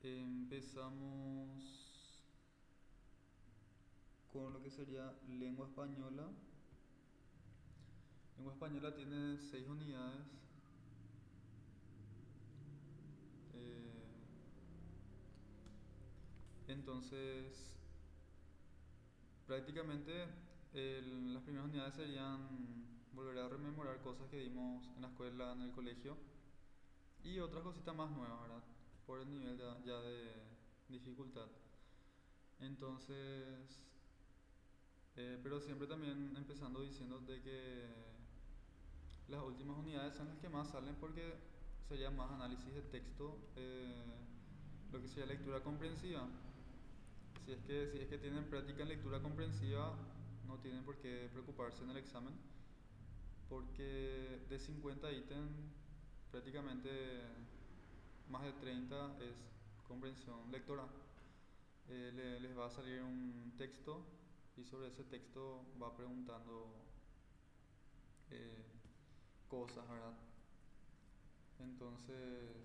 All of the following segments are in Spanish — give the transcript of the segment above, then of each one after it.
Empezamos con lo que sería lengua española. Lengua española tiene 6 unidades. eh, entonces, prácticamente las primeras unidades serían volver a rememorar cosas que vimos en la escuela, en el colegio, y otras cositas más nuevas, ¿verdad? Por el nivel ya de dificultad. Entonces, pero siempre también empezando diciendo de que las últimas unidades son las que más salen porque sería más análisis de texto, lo que sería lectura comprensiva. Si es que tienen práctica en lectura comprensiva, no tienen por qué preocuparse en el examen, porque de 50 ítems, prácticamente más de 30 es comprensión lectora. Les va a salir un texto y sobre ese texto va preguntando eh, cosas, ¿verdad? Entonces,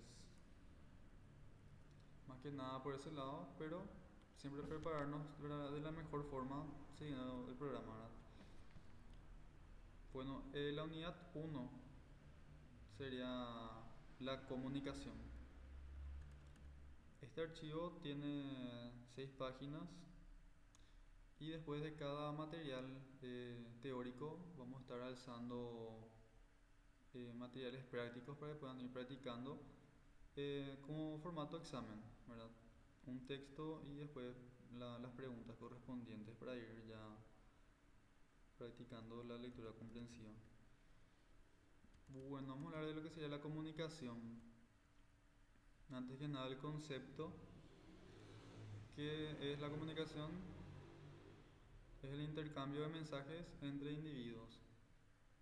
más que nada por ese lado, pero siempre prepararnos de la mejor forma siguiendo el programa, ¿verdad? Bueno, la unidad uno sería la comunicación. Este archivo tiene 6 páginas y después de cada material teórico vamos a estar alzando materiales prácticos para que puedan ir practicando como formato examen, ¿verdad? Un texto y después las preguntas correspondientes para ir ya practicando la lectura comprensiva. Bueno, vamos a hablar de lo que sería la comunicación. Antes que nada, el concepto que es la comunicación es el intercambio de mensajes entre individuos.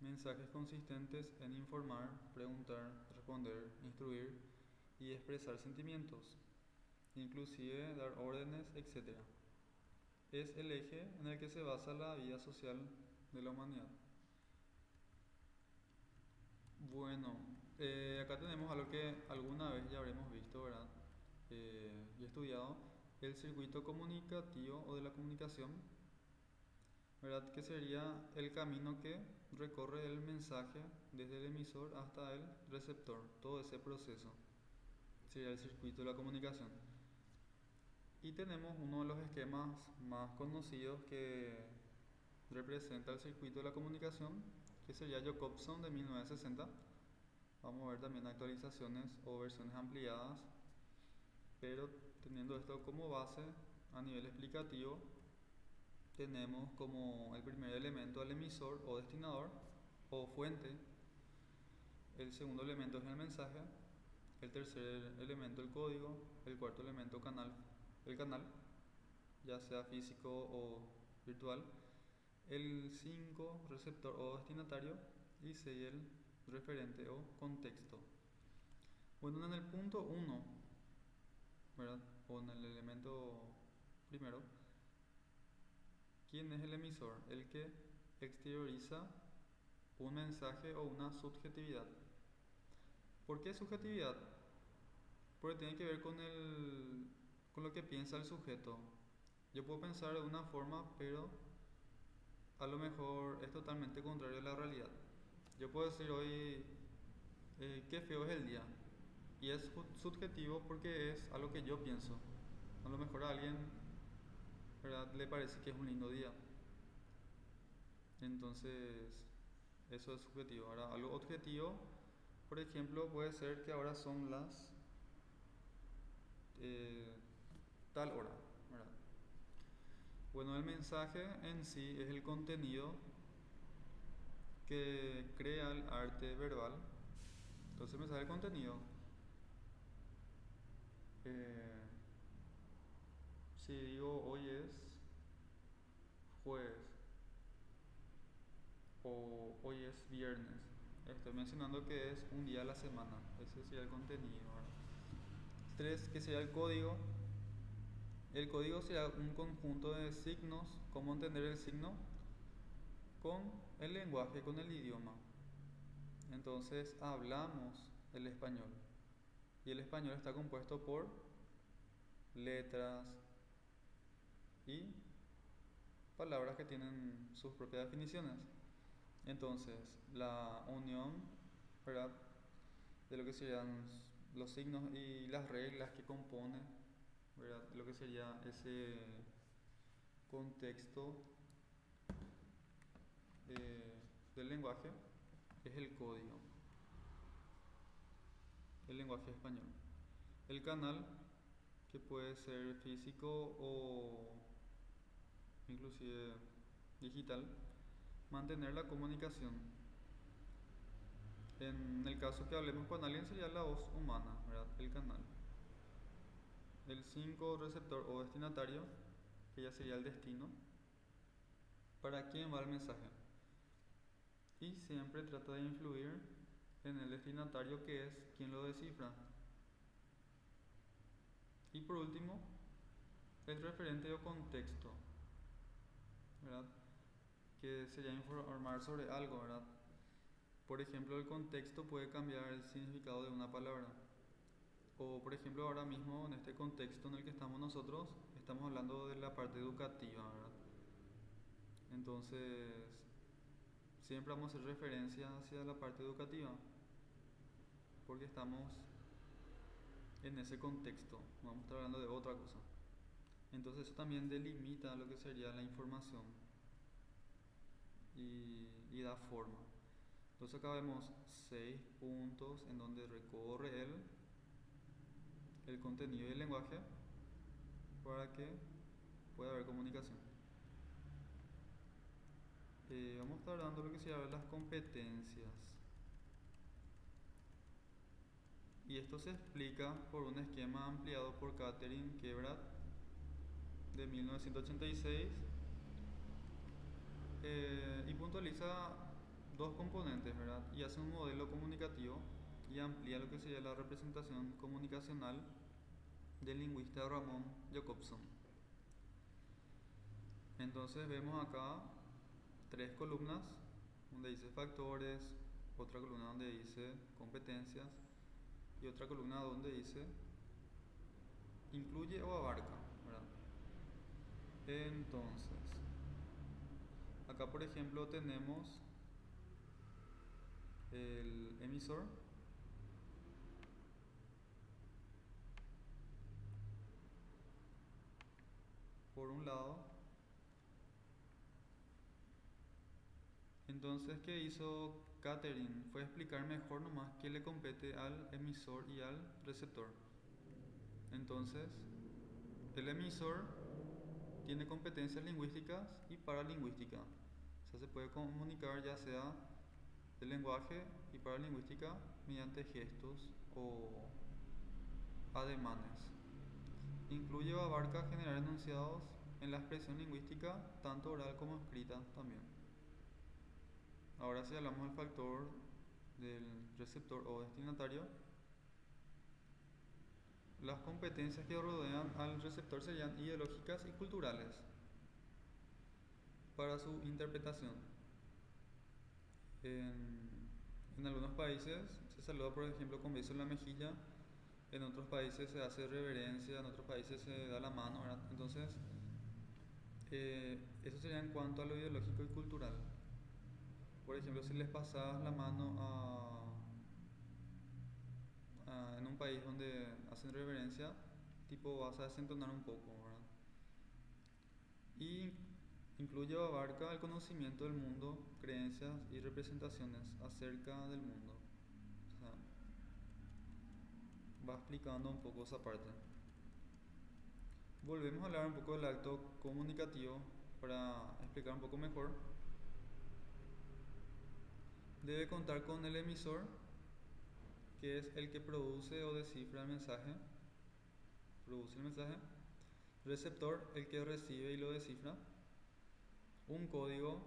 Mensajes consistentes en informar, preguntar, responder, instruir y expresar sentimientos, inclusive dar órdenes, etc. Es el eje en el que se basa la vida social de la humanidad. Bueno, acá tenemos algo que alguna vez ya habremos visto, ¿verdad? Y estudiado, el circuito comunicativo o de la comunicación, ¿verdad? Que sería el camino que recorre el mensaje desde el emisor hasta el receptor, todo ese proceso sería el circuito de la comunicación. Y tenemos uno de los esquemas más conocidos que representa el circuito de la comunicación, que sería Jacobson de 1960. Vamos a ver también actualizaciones o versiones ampliadas, pero teniendo esto como base a nivel explicativo, tenemos como el primer elemento al emisor o destinador o fuente, el segundo elemento es el mensaje, el tercer elemento el código, el cuarto elemento el canal, ya sea físico o virtual, el 5 receptor o destinatario y 6 el referente o contexto. Bueno, en el punto uno, ¿verdad? O en el elemento primero, ¿quién es el emisor? El que exterioriza un mensaje o una subjetividad. ¿Por qué subjetividad? Porque tiene que ver con lo que piensa el sujeto. Yo puedo pensar de una forma, pero a lo mejor es totalmente contrario a la realidad. Yo puedo decir hoy, qué feo es el día. Y es subjetivo porque es algo que yo pienso. A lo mejor a alguien, ¿verdad?, le parece que es un lindo día. Entonces, eso es subjetivo. Ahora, algo objetivo, por ejemplo, puede ser que ahora son las eh, tal hora, ¿verdad? Bueno, el mensaje en sí es el contenido que crea el arte verbal. Entonces, el mensaje es el contenido. Eh, si digo hoy es jueves o hoy es viernes, estoy mencionando que es un día a la semana. Ese sería el contenido, ¿verdad? 3, que sería el código. El código será un conjunto de signos, cómo entender el signo con el lenguaje, con el idioma. Entonces hablamos el español y el español está compuesto por letras y palabras que tienen sus propias definiciones. Entonces, la unión, ¿verdad?, de lo que serían los signos y las reglas que componen, ¿verdad?, lo que sería ese contexto del lenguaje, es el código, el lenguaje español. El canal, que puede ser físico o inclusive digital, mantener la comunicación. En el caso que hablemos con alguien sería la voz humana, ¿verdad?, el canal. El 5, receptor o destinatario, que ya sería el destino, para quién va el mensaje. Y siempre trata de influir en el destinatario, que es quien lo descifra. Y por último, el referente o contexto, ¿verdad?, que sería informar sobre algo, ¿verdad? Por ejemplo, el contexto puede cambiar el significado de una palabra. O por ejemplo, ahora mismo en este contexto en el que estamos nosotros, estamos hablando de la parte educativa, ¿verdad? Entonces, siempre vamos a hacer referencia hacia la parte educativa, porque estamos en ese contexto, no vamos a estar hablando de otra cosa. Entonces eso también delimita lo que sería la información y da forma. Entonces acá vemos 6 puntos en donde recorre el contenido y el lenguaje para que pueda haber comunicación. Vamos a estar dando lo que se llama las competencias. Y esto se explica por un esquema ampliado por Catherine Quebrat de 1986, y puntualiza dos componentes, ¿verdad? Y hace un modelo comunicativo y amplía lo que sería la representación comunicacional del lingüista Ramón Jacobson. Entonces vemos acá 3 columnas donde dice factores, otra columna donde dice competencias y otra columna donde dice incluye o abarca, ¿verdad? Entonces, acá por ejemplo tenemos el emisor, por un lado. Entonces, ¿qué hizo Catherine? Fue explicar mejor nomás qué le compete al emisor y al receptor. Entonces, el emisor tiene competencias lingüísticas y paralingüísticas. O sea, se puede comunicar ya sea de lenguaje y paralingüística mediante gestos o ademanes. Incluye o abarca generar enunciados en la expresión lingüística, tanto oral como escrita también. Ahora si hablamos del factor del receptor o destinatario, las competencias que rodean al receptor serían ideológicas y culturales para su interpretación. En algunos países se saluda, por ejemplo, con beso en la mejilla, en otros países se hace reverencia, en otros países se da la mano, ¿verdad? Entonces, eso sería en cuanto a lo ideológico y cultural. Por ejemplo, si les pasas la mano en un país donde hacen reverencia, tipo vas a desentonar un poco, ¿verdad? Y incluye o abarca el conocimiento del mundo, creencias y representaciones acerca del mundo. O sea, va explicando un poco esa parte. Volvemos a hablar un poco del acto comunicativo para explicar un poco mejor. Debe contar con el emisor, que es el que produce o descifra el mensaje. Produce el mensaje. Receptor, el que recibe y lo descifra. Un código,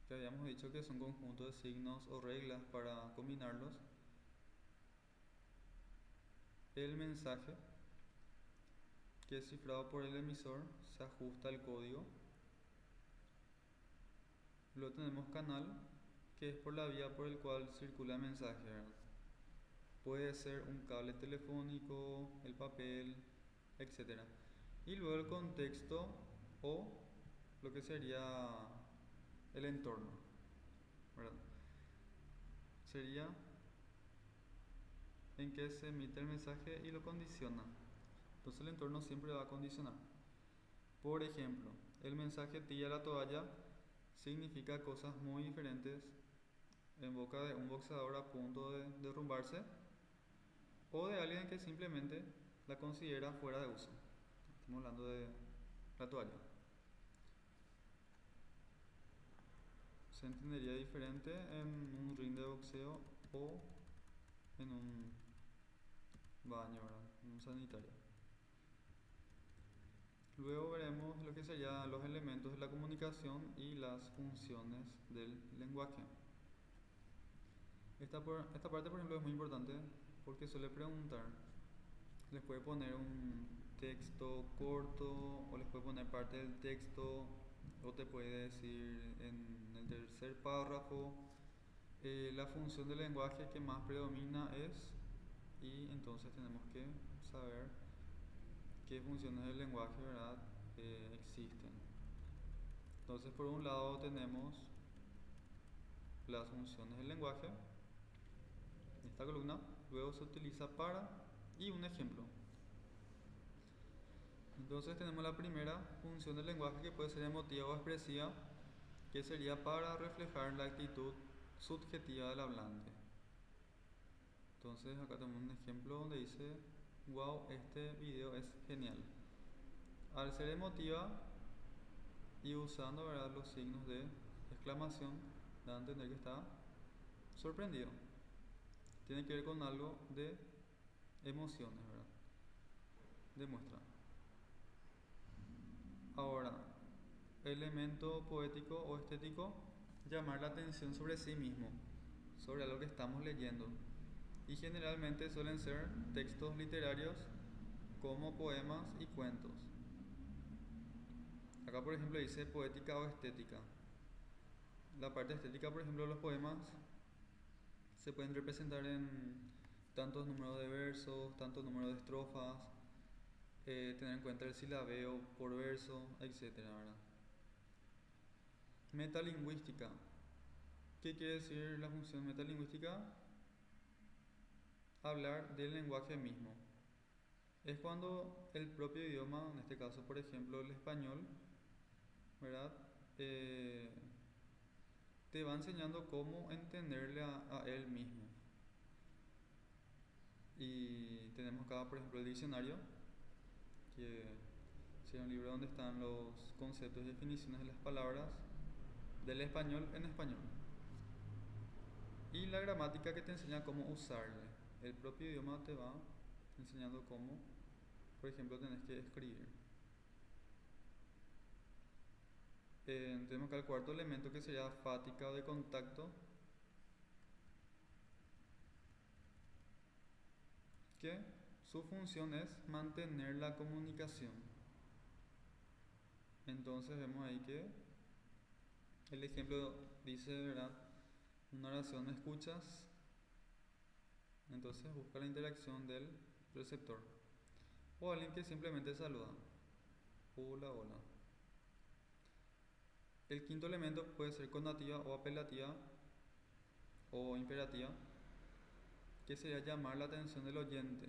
que habíamos dicho que es un conjunto de signos o reglas para combinarlos. El mensaje, que es cifrado por el emisor, se ajusta al código. Luego tenemos canal, que es por la vía por el cual circula el mensaje, ¿verdad? Puede ser un cable telefónico, el papel, etcétera. Y luego el contexto o lo que sería el entorno, ¿verdad? Sería en que se emite el mensaje y lo condiciona. Entonces el entorno siempre va a condicionar. Por ejemplo, el mensaje tira la toalla significa cosas muy diferentes en boca de un boxeador a punto de derrumbarse o de alguien que simplemente la considera fuera de uso. Estamos hablando de la toalla. Se entendería diferente en un ring de boxeo o en un baño, ¿verdad? En un sanitario. Luego veremos lo que serían los elementos de la comunicación y las funciones del lenguaje. Esta parte, por ejemplo, es muy importante porque suele preguntar. Les puede poner un texto corto o les puede poner parte del texto o te puede decir en el tercer párrafo la función del lenguaje que más predomina es, y entonces tenemos que saber qué funciones del lenguaje, ¿verdad? Existen. Entonces, por un lado tenemos las funciones del lenguaje, esta columna, luego se utiliza para y un ejemplo. Entonces tenemos la primera función del lenguaje que puede ser emotiva o expresiva, que sería para reflejar la actitud subjetiva del hablante. Entonces acá tenemos un ejemplo donde dice: wow, este video es genial. Al ser emotiva y usando, ¿verdad?, los signos de exclamación, da a entender que está sorprendido. Tiene que ver con algo de emociones, ¿verdad? Demuestra. Ahora, elemento poético o estético, llamar la atención sobre sí mismo, sobre algo que estamos leyendo. Y generalmente suelen ser textos literarios como poemas y cuentos. Acá, por ejemplo, dice poética o estética. La parte estética, por ejemplo, los poemas se pueden representar en tantos números de versos, tantos números de estrofas, tener en cuenta el silabeo por verso, etcétera, ¿verdad? Metalingüística. ¿Qué quiere decir la función metalingüística? Hablar del lenguaje mismo. Es cuando el propio idioma, en este caso por ejemplo el español, ¿verdad?, te va enseñando cómo entenderle a él mismo. Y tenemos acá, por ejemplo, el diccionario, que es un libro donde están los conceptos y definiciones de las palabras del español en español. Y la gramática, que te enseña cómo usarle. El propio idioma te va enseñando cómo, por ejemplo, tenés que escribir. Tenemos acá el cuarto elemento, que sería fática o de contacto, que su función es mantener la comunicación. Entonces vemos ahí que el ejemplo dice, ¿verdad?, una oración: ¿me escuchas? Entonces busca la interacción del receptor. O alguien que simplemente saluda: hola, hola. El quinto elemento puede ser condativa o apelativa o imperativa, que sería llamar la atención del oyente.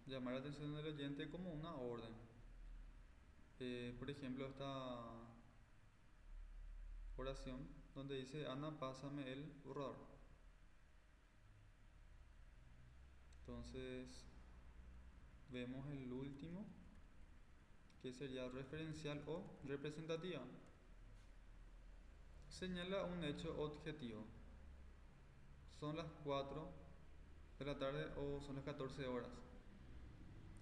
Llamar la atención del oyente como una orden. Por ejemplo, esta oración donde dice: Ana, pásame el borrador. Entonces vemos el último, que sería referencial o representativa. Señala un hecho objetivo. Son las 4 de la tarde o son las 14 horas.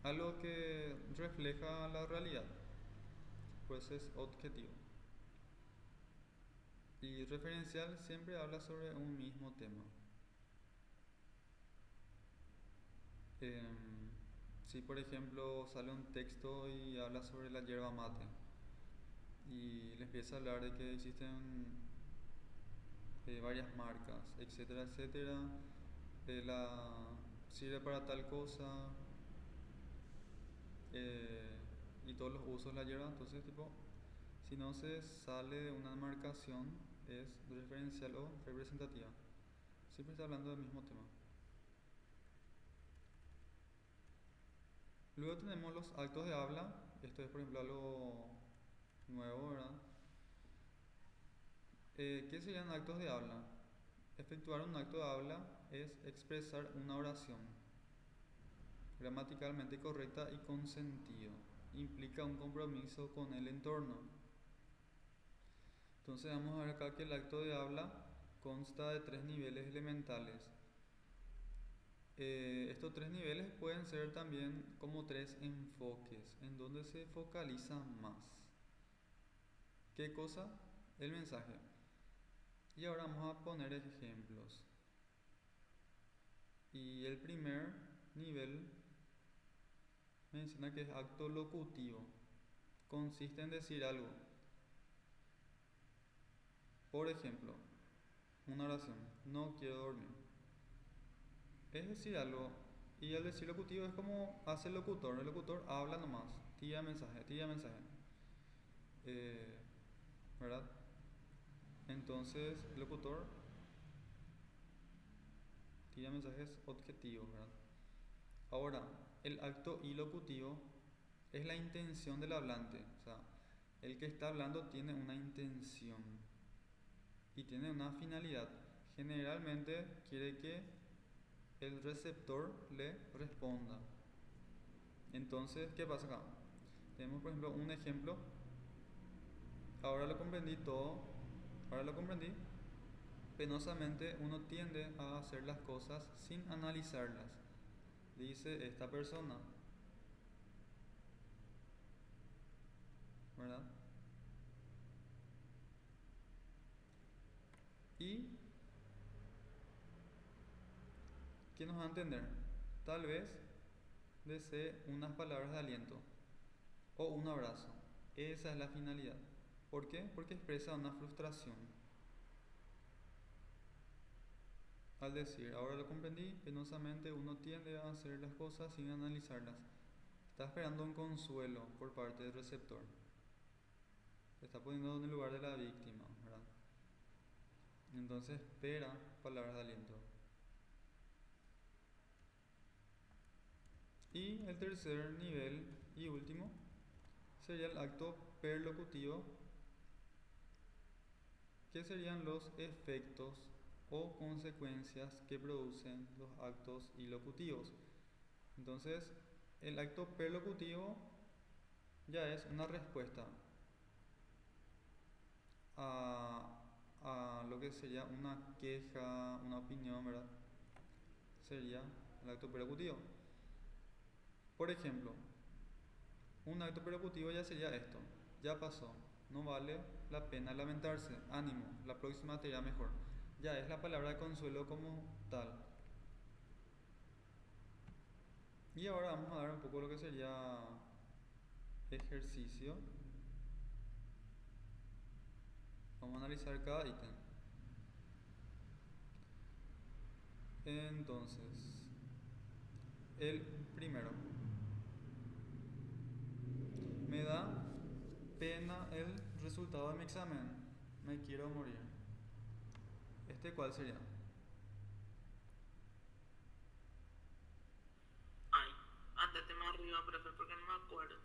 Algo que refleja la realidad, pues es objetivo. Y referencial siempre habla sobre un mismo tema. Si por ejemplo sale un texto y habla sobre la yerba mate y le empieza a hablar de que existen varias marcas, etcétera, etcétera, la sirve para tal cosa, eh, y todos los usos la lleva. Entonces, tipo, si no se sale de una marcación, es referencial o representativa. Siempre está hablando del mismo tema. Luego tenemos los actos de habla. Esto es, por ejemplo, algo nuevo, ¿verdad? ¿Qué serían actos de habla? Efectuar un acto de habla es expresar una oración gramaticalmente correcta y con sentido. Implica un compromiso con el entorno. Entonces vamos a ver acá que el acto de habla consta de 3 niveles elementales. Estos 3 niveles pueden ser también como 3 enfoques, en donde se focaliza más. ¿Qué cosa? El mensaje. Y ahora vamos a poner ejemplos. Y el primer nivel menciona que es acto locutivo. Consiste en decir algo. Por ejemplo, una oración. No quiero dormir. Es decir algo. Y el decir locutivo es como hace el locutor. El locutor habla nomás. Tira mensaje, tira mensaje. ¿Verdad? Entonces, el locutor tira mensajes objetivos, ¿verdad? Ahora, el acto ilocutivo es la intención del hablante. O sea, el que está hablando tiene una intención y tiene una finalidad. Generalmente quiere que el receptor le responda. Entonces, ¿qué pasa acá? Tenemos, por ejemplo, un ejemplo. Ahora lo comprendí todo. Ahora lo comprendí. Penosamente uno tiende a hacer las cosas sin analizarlas, dice esta persona, ¿verdad? ¿Y qué nos va a entender? Tal vez desee unas palabras de aliento o un abrazo. Esa es la finalidad. ¿Por qué? Porque expresa una frustración. Al decir, ahora lo comprendí, penosamente uno tiende a hacer las cosas sin analizarlas. Está esperando un consuelo por parte del receptor. Se está poniendo en el lugar de la víctima, ¿verdad? Entonces espera palabras de aliento. Y el tercer nivel y último sería el acto perlocutivo, que serían los efectos o consecuencias que producen los actos ilocutivos. Entonces, el acto perlocutivo ya es una respuesta a lo que sería una queja, una opinión, ¿verdad? Sería el acto perlocutivo. Por ejemplo, un acto perlocutivo ya sería esto: ya pasó, no vale la pena lamentarse, ánimo, la próxima te irá mejor. Ya es la palabra de consuelo como tal. Y ahora vamos a dar un poco lo que sería ejercicio. Vamos a analizar cada ítem. Entonces, el primero. Me da pena el resultado de mi examen. Me quiero morir. ¿Cuál sería? Ay, andate más arriba, profe, porque no me acuerdo.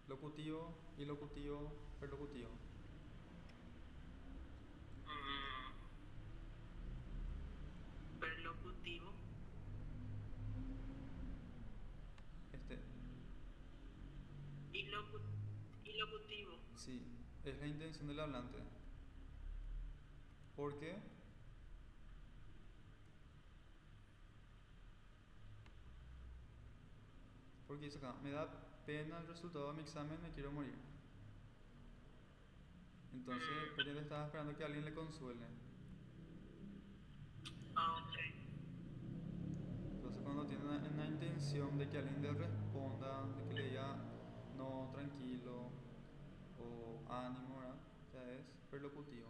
Locutivo, ilocutivo, perlocutivo. Mm, perlocutivo. Este, Ilocu- ilocutivo. sí, es la intención del hablante. ¿Por qué? Porque dice acá, me da pena el resultado de mi examen, me quiero morir. Entonces, Mm, él estaba esperando que alguien le consuele. ok. Entonces, cuando tiene una intención de que alguien le responda, de que le diga no, tranquilo, o ánimo, ¿verdad? Ya es perlocutivo.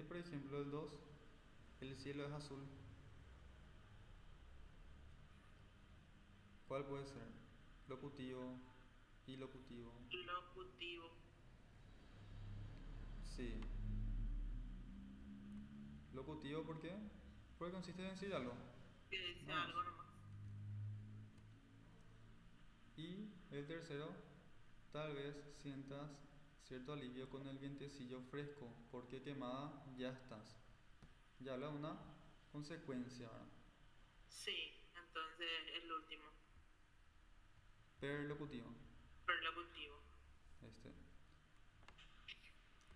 Por ejemplo, el 2, el cielo es azul. ¿Cuál puede ser? Locutivo, ilocutivo. locutivo, Sí. Locutivo, ¿por qué? Porque consiste en decir algo, que dice nada más. algo nomás. Y el tercero, tal vez sientas cierto alivio con el vientecillo fresco, porque quemada ya estás. Ya habla de una consecuencia, ¿verdad? Sí, entonces el último, Perlocutivo. perlocutivo. Este.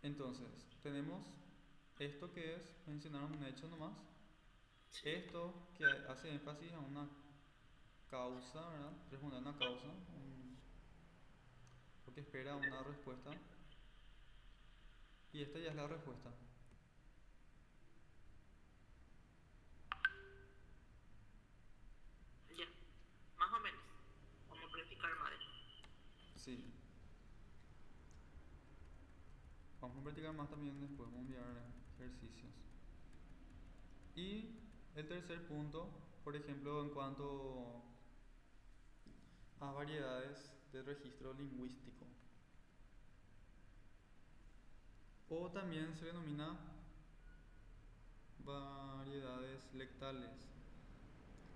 Entonces, tenemos esto que es mencionar un hecho nomás. Sí, Esto que hace énfasis a una causa, ¿verdad? Responder a una causa, porque espera una respuesta. Y esta ya es la respuesta. ya, más o menos. Vamos a practicar más. Sí. Vamos a practicar más también después, vamos a enviar ejercicios. Y el tercer punto, por ejemplo, en cuanto a variedades de registro lingüístico. O también se denomina variedades lectales.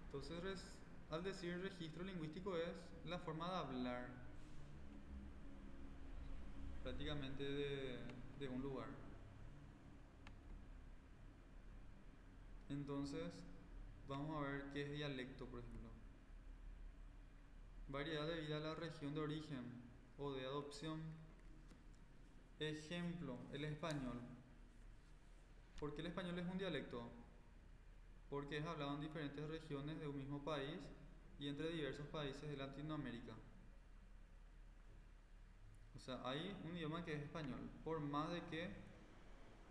Entonces, al decir registro lingüístico es la forma de hablar prácticamente de un lugar. Entonces, vamos a ver qué es dialecto, por ejemplo. Variedad debida a la región de origen o de adopción. Ejemplo, el español. ¿Por qué el español es un dialecto? Porque es hablado en diferentes regiones de un mismo país y entre diversos países de Latinoamérica. O sea, hay un idioma que es español, por más de que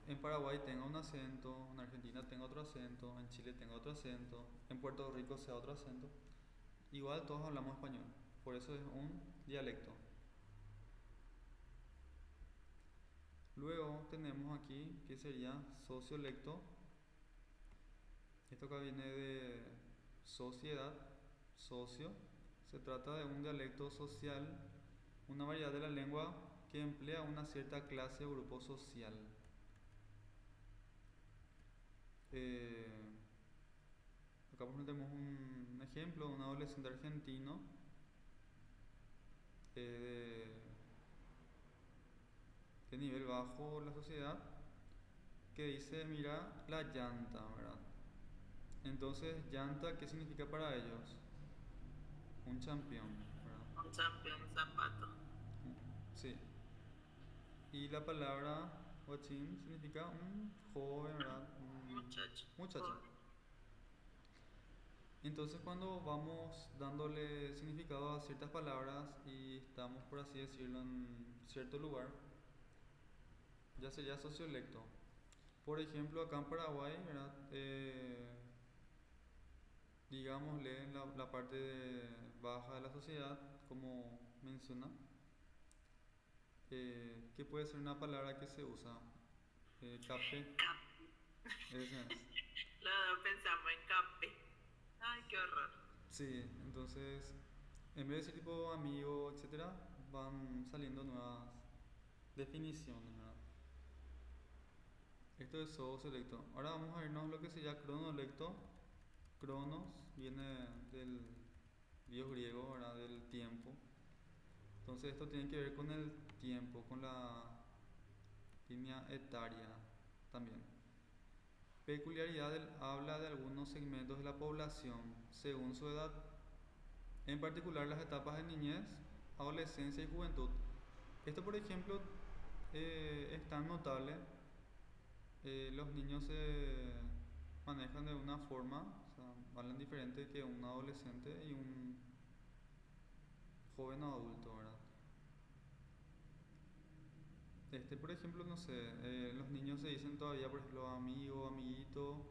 en Paraguay tenga un acento, en Argentina tenga otro acento, en Chile tenga otro acento, en Puerto Rico sea otro acento, igual todos hablamos español, por eso es un dialecto. Luego tenemos aquí que sería sociolecto. Esto acá viene de sociedad, socio. Se trata de un dialecto social, una variedad de la lengua que emplea una cierta clase o grupo social. Eh, Acá por ejemplo tenemos un ejemplo de un adolescente argentino eh, de nivel bajo la sociedad que dice, mira la llanta, ¿verdad? Entonces, llanta, ¿qué significa para ellos? Un campeón, ¿verdad? Un champion, zapato, Sí. Y la palabra guachín significa un joven, ¿verdad? Un muchacho, muchacho. joven. Entonces cuando vamos dándole significado a ciertas palabras y estamos, por así decirlo, en cierto lugar, ya sería sociolecto. Por ejemplo, acá en Paraguay, ¿verdad? Digámosle en la parte baja de la sociedad, como menciona, que puede ser una palabra que se usa. Cape, Capi. ese es. Los dos pensamos en cape. Ay, qué horror. Sí, entonces, en vez de decir tipo amigo, etcétera, van saliendo nuevas definiciones, ¿verdad? Esto es sociolecto. Ahora vamos a irnos a lo que sería cronolecto. Cronos viene del dios griego, ¿verdad? Del tiempo. Entonces esto tiene que ver con el tiempo, con la línea etaria también. Peculiaridad del habla de algunos segmentos de la población según su edad, en particular las etapas de niñez, adolescencia y juventud. Esto, por ejemplo, es tan notable. Los niños se manejan de una forma, o sea, hablan diferente que un adolescente y un joven o adulto, ¿verdad? Por ejemplo, no sé, los niños se dicen todavía, por ejemplo, amigo, amiguito,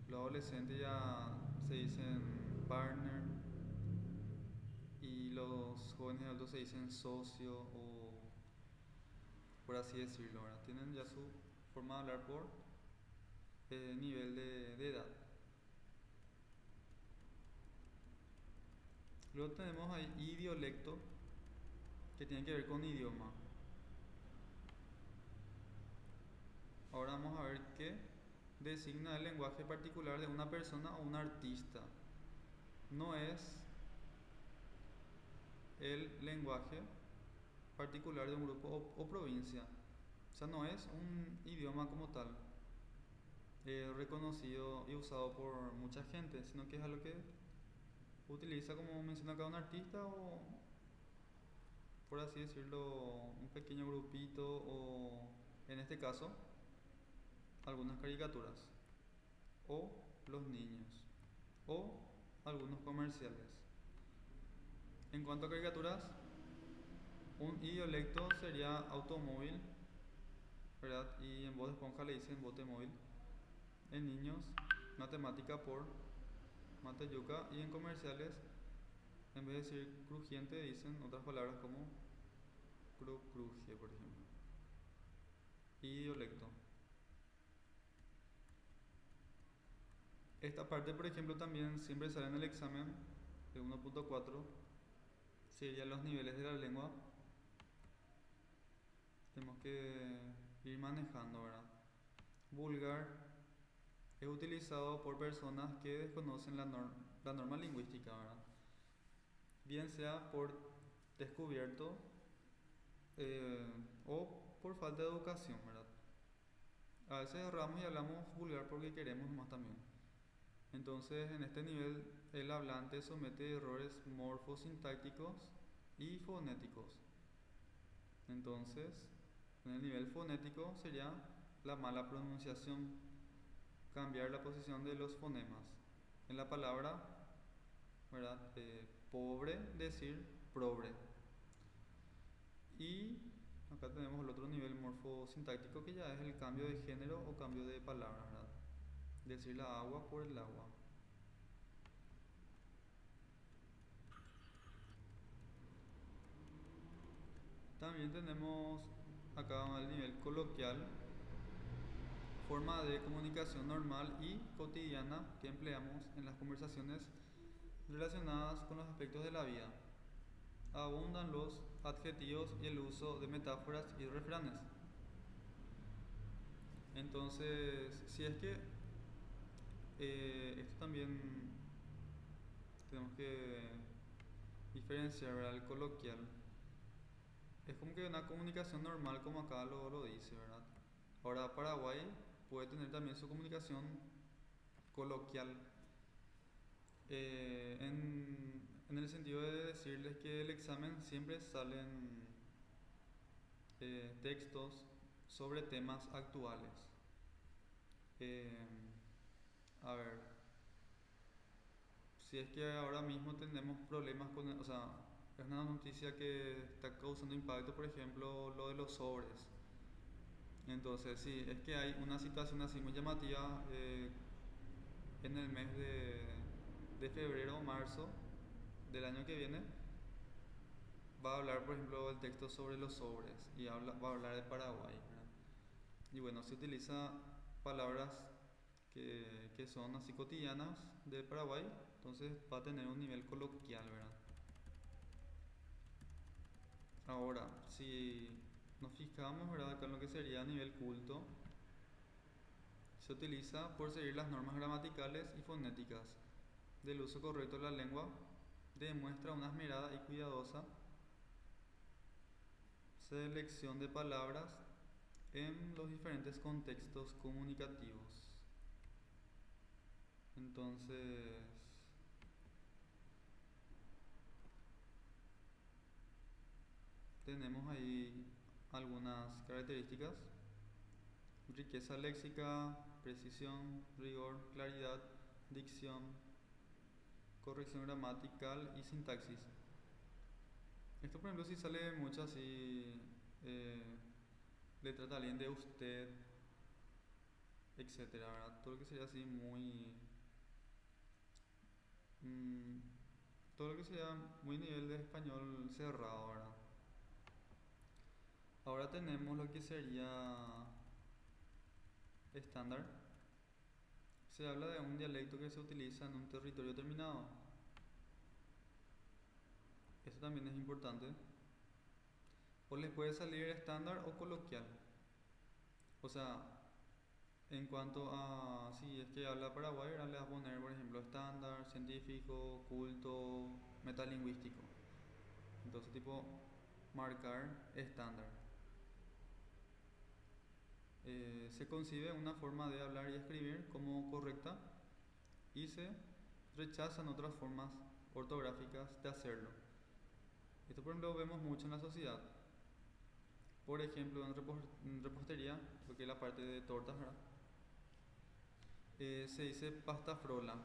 los adolescentes ya se dicen partner y los jóvenes adultos se dicen socio o por así decirlo, ¿verdad? Tienen ya su forma de hablar por nivel de edad. Luego tenemos ahí idiolecto, que tiene que ver con idioma. Ahora vamos a ver qué designa el lenguaje particular de una persona o un artista. No es el lenguaje particular de un grupo o provincia. O sea, no es un idioma como tal, reconocido y usado por mucha gente, sino que es algo que utiliza, como menciona acá, un artista o, por así decirlo, un pequeño grupito o, en este caso, algunas caricaturas o los niños o algunos comerciales. En cuanto a caricaturas, un idiolecto sería automóvil, ¿verdad? Y en Bob Esponja le dicen bote móvil. En niños, matemática por mateyuca. Y en comerciales, en vez de decir crujiente, dicen otras palabras como cruje, por ejemplo. Idiolecto. Esta parte, por ejemplo, también siempre sale en el examen de 1.4. Serían los niveles de la lengua. Tenemos que ir manejando, ¿verdad? Vulgar es utilizado por personas que desconocen la norma lingüística, ¿verdad? Bien sea por descubierto o por falta de educación, ¿verdad? A veces erramos y hablamos vulgar porque queremos más también. Entonces, en este nivel, el hablante somete errores morfosintácticos y fonéticos. Entonces, en el nivel fonético sería la mala pronunciación, cambiar la posición de los fonemas. En la palabra, ¿verdad? Pobre, decir probre. Y acá tenemos el otro nivel morfosintáctico, que ya es el cambio de género o cambio de palabra, ¿verdad? Decir la agua por el agua. También tenemos acá el nivel coloquial, forma de comunicación normal y cotidiana que empleamos en las conversaciones relacionadas con los aspectos de la vida. Abundan los adjetivos y el uso de metáforas y refranes. Entonces, si es que esto también tenemos que diferenciar, ¿verdad? El coloquial. Es como que una comunicación normal, como acá lo dice, ¿verdad? Ahora, Paraguay puede tener también su comunicación coloquial, en el sentido de decirles que el examen siempre salen textos sobre temas actuales. A ver, si es que ahora mismo tenemos problemas con, o sea, es una noticia que está causando impacto, por ejemplo, lo de los sobres. Entonces, sí, es que hay una situación así muy llamativa en el mes de febrero o marzo del año que viene. Va a hablar, por ejemplo, el texto sobre los sobres y va a hablar de Paraguay, ¿verdad? Y bueno, se utiliza palabras que son así cotidianas de Paraguay, entonces va a tener un nivel coloquial, ¿verdad? Ahora, si nos fijamos, ¿verdad? Acá en lo que sería a nivel culto, se utiliza por seguir las normas gramaticales y fonéticas del uso correcto de la lengua, demuestra una esmerada y cuidadosa selección de palabras en los diferentes contextos comunicativos. Entonces, tenemos ahí algunas características: riqueza léxica, precisión, rigor, claridad, dicción, corrección gramatical y sintaxis. Esto, por ejemplo, si sale mucho así, le trata bien de usted, etcétera, ¿verdad? Todo lo que sería así muy... mm, todo lo que sería muy nivel de español cerrado, ¿verdad? Ahora tenemos lo que sería estándar. Se habla de un dialecto que se utiliza en un territorio determinado. Eso también es importante. O les puede salir estándar o coloquial. O sea, en cuanto a si es que habla Paraguay, ahora le vas a poner, por ejemplo, estándar, científico, culto, metalingüístico. Entonces, tipo, marcar estándar. Se concibe una forma de hablar y escribir como correcta y se rechazan otras formas ortográficas de hacerlo. Esto, por ejemplo, lo vemos mucho en la sociedad. Por ejemplo, en repostería, porque es la parte de tortas, ¿verdad? Se dice pasta frola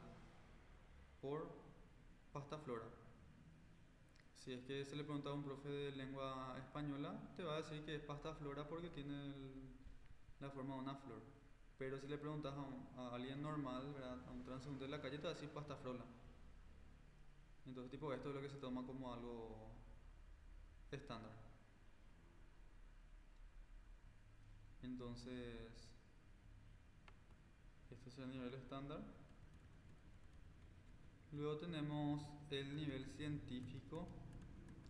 por pasta flora. Si es que se le pregunta a un profe de lengua española, te va a decir que es pasta flora porque tiene la forma de una flor. Pero si le preguntas a alguien normal, ¿verdad? A un transeúnte de la calle, te va a decir pasta frola. Entonces, tipo, esto es lo que se toma como algo estándar. Entonces, este es el nivel estándar. Luego tenemos el nivel científico,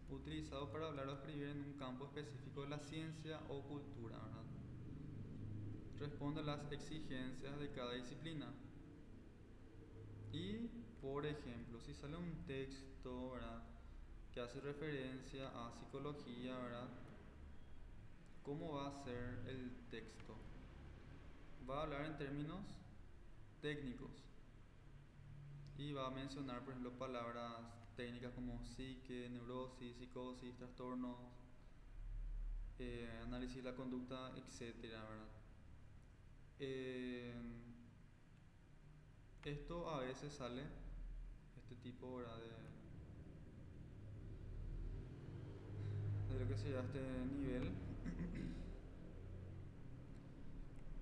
utilizado para hablar o escribir en un campo específico de la ciencia o cultura, ¿verdad? Responde a las exigencias de cada disciplina. Y, por ejemplo, si sale un texto, ¿verdad?, que hace referencia a psicología, ¿verdad? ¿Cómo va a ser el texto? Va a hablar en términos técnicos y va a mencionar, por ejemplo, palabras técnicas como psique, neurosis, psicosis, trastornos, análisis de la conducta, etcétera, ¿verdad? Eh, Esto a veces sale, este tipo, ¿verdad?, de lo que sería este nivel.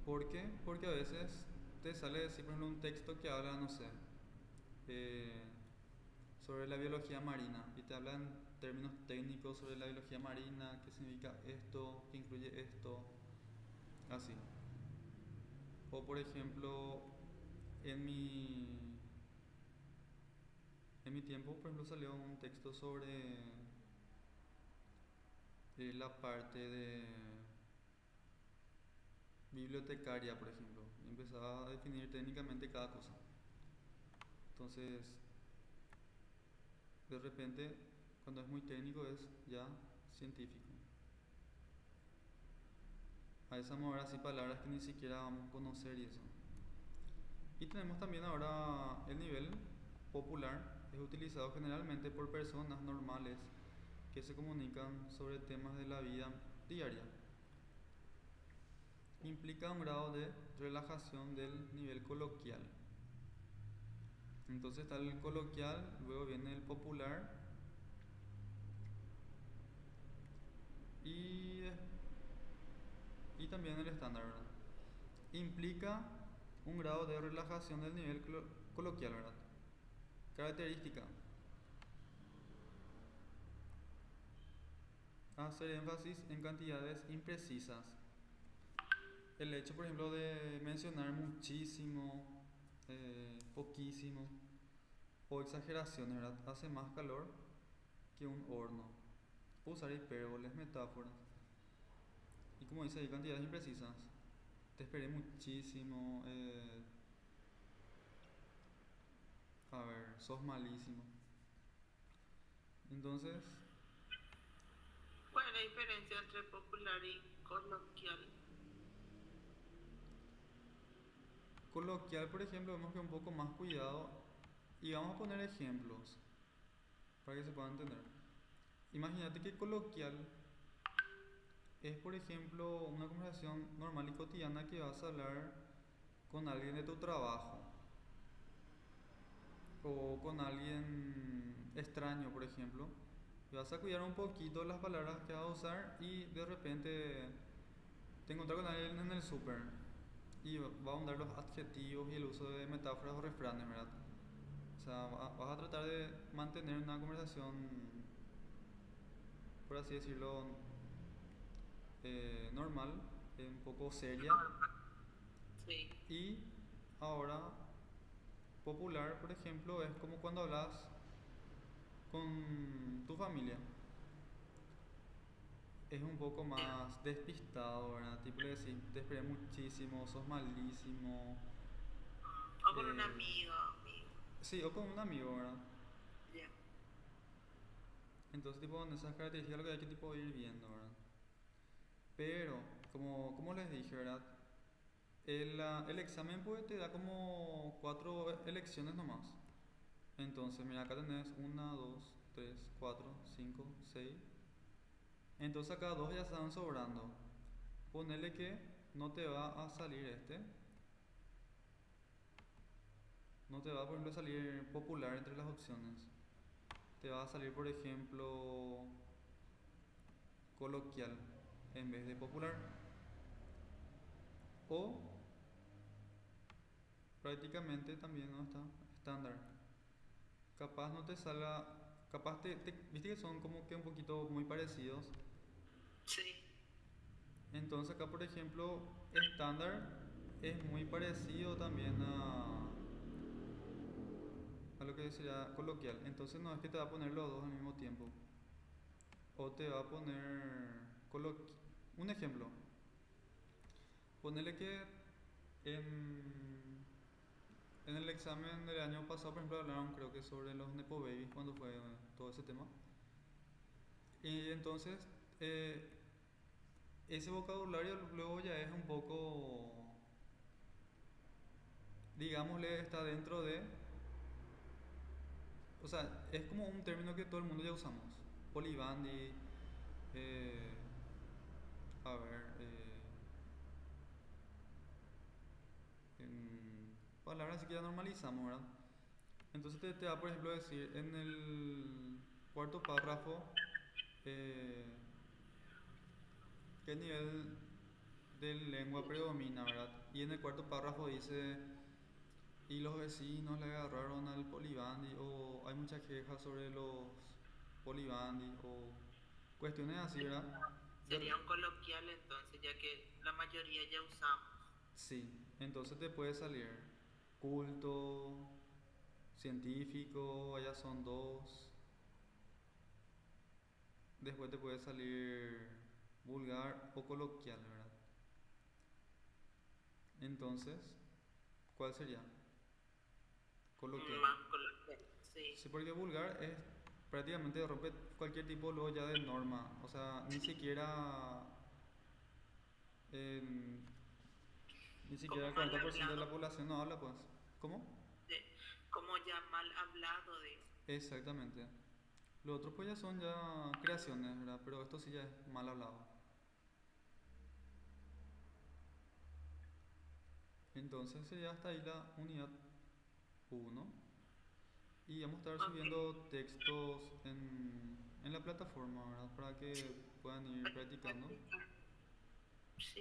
¿Por qué? Porque a veces te sale decir, por ejemplo, un texto que habla, no sé, eh, sobre la biología marina y te habla en términos técnicos sobre la biología marina, qué significa esto, qué incluye esto, así. O por ejemplo, en mi, en mi tiempo, por ejemplo, salió un texto sobre la parte de bibliotecaria, por ejemplo, y empezaba a definir técnicamente cada cosa. Entonces, de repente, cuando es muy técnico es ya científico. A veces vamos a ver así palabras que ni siquiera vamos a conocer y eso. Y tenemos también ahora el nivel popular, es utilizado generalmente por personas normales que se comunican sobre temas de la vida diaria. Implica un grado de relajación del nivel coloquial. Entonces está el coloquial, luego viene el popular y, y también el estándar, ¿verdad? Implica un grado de relajación del nivel coloquial, ¿verdad? Característica: hacer énfasis en cantidades imprecisas. El hecho, por ejemplo, de mencionar muchísimo, poquísimo o exageraciones, ¿verdad?, hace más calor que un horno. Usar hipérboles, metáforas. Y como dice ahí, cantidades imprecisas. Te esperé muchísimo. A ver, sos malísimo. Entonces, ¿Cuál es la diferencia entre popular y coloquial? coloquial, por ejemplo, vemos que un poco más cuidado. Y vamos a poner ejemplos para que se pueda entender. Imagínate que coloquial es, por ejemplo, una conversación normal y cotidiana que vas a hablar con alguien de tu trabajo o con alguien extraño, por ejemplo. Y vas a cuidar un poquito las palabras que vas a usar y de repente te encuentras con alguien en el súper y va a ahondar los adjetivos y el uso de metáforas o refranes, ¿verdad? O sea, vas a tratar de mantener una conversación, por así decirlo, normal, un poco seria. Sí. Y ahora, popular, por ejemplo, es como cuando hablas con tu familia es un poco Ya. más despistado, ¿verdad? Tipo le decís, te esperé muchísimo, sos malísimo. O con una eh, amiga, amigo. sí, o con un amigo, ¿verdad? Ya. Entonces, tipo, en esas características lo que hay que tipo ir viendo, ¿verdad? Pero, como les dije, ¿verdad? El examen pues te da como cuatro elecciones nomás. Entonces, mira, acá tenés una, dos, tres, cuatro, cinco, seis. Entonces acá dos ya están sobrando. Ponele que no te va a salir no te va, por ejemplo, a salir popular entre las opciones. Te va a salir, por ejemplo, coloquial en vez de popular. O prácticamente también no está estándar. Capaz no te salga, capaz viste que son como que un poquito muy parecidos. Sí. Entonces acá, por ejemplo, estándar es muy parecido también a lo que sería coloquial. Entonces no es que te va a poner los dos al mismo tiempo. O te va a poner un ejemplo. Ponele que en el examen del año pasado, por ejemplo, hablaron creo que sobre los Nepo Babies cuando fue todo ese tema. Y entonces eh, ese vocabulario luego ya es un poco, digámosle, está dentro de, o sea, es como un término que todo el mundo ya usamos. Polibandi, eh, a ver, palabras así que ya normalizamos, ¿verdad? Entonces te va, por ejemplo, a decir en el cuarto párrafo eh, qué nivel de lengua predomina, ¿verdad? Y en el cuarto párrafo dice, y los vecinos le agarraron al polibandi, o hay muchas quejas sobre los polibandi, o cuestiones así, ¿verdad? Sería un coloquial entonces, ya que la mayoría ya usamos. Sí, entonces te puede salir culto, científico, allá son dos. Después te puede salir vulgar o coloquial, ¿verdad? Entonces, ¿cuál sería? Coloquial. Más coloquial. Sí. Sí, porque vulgar es prácticamente rompe cualquier tipo luego ya de norma. O sea, em, ni siquiera Como el mal 40% de hablado. la población no habla, pues. ¿Cómo? De- como ya mal hablado de. Exactamente. Los otros pues ya son ya creaciones, ¿verdad? Pero esto sí ya es mal hablado. Entonces sería hasta ahí la unidad uno. Y vamos a estar Ok. subiendo textos en la plataforma, ¿verdad? Para que puedan ir practicando. Sí.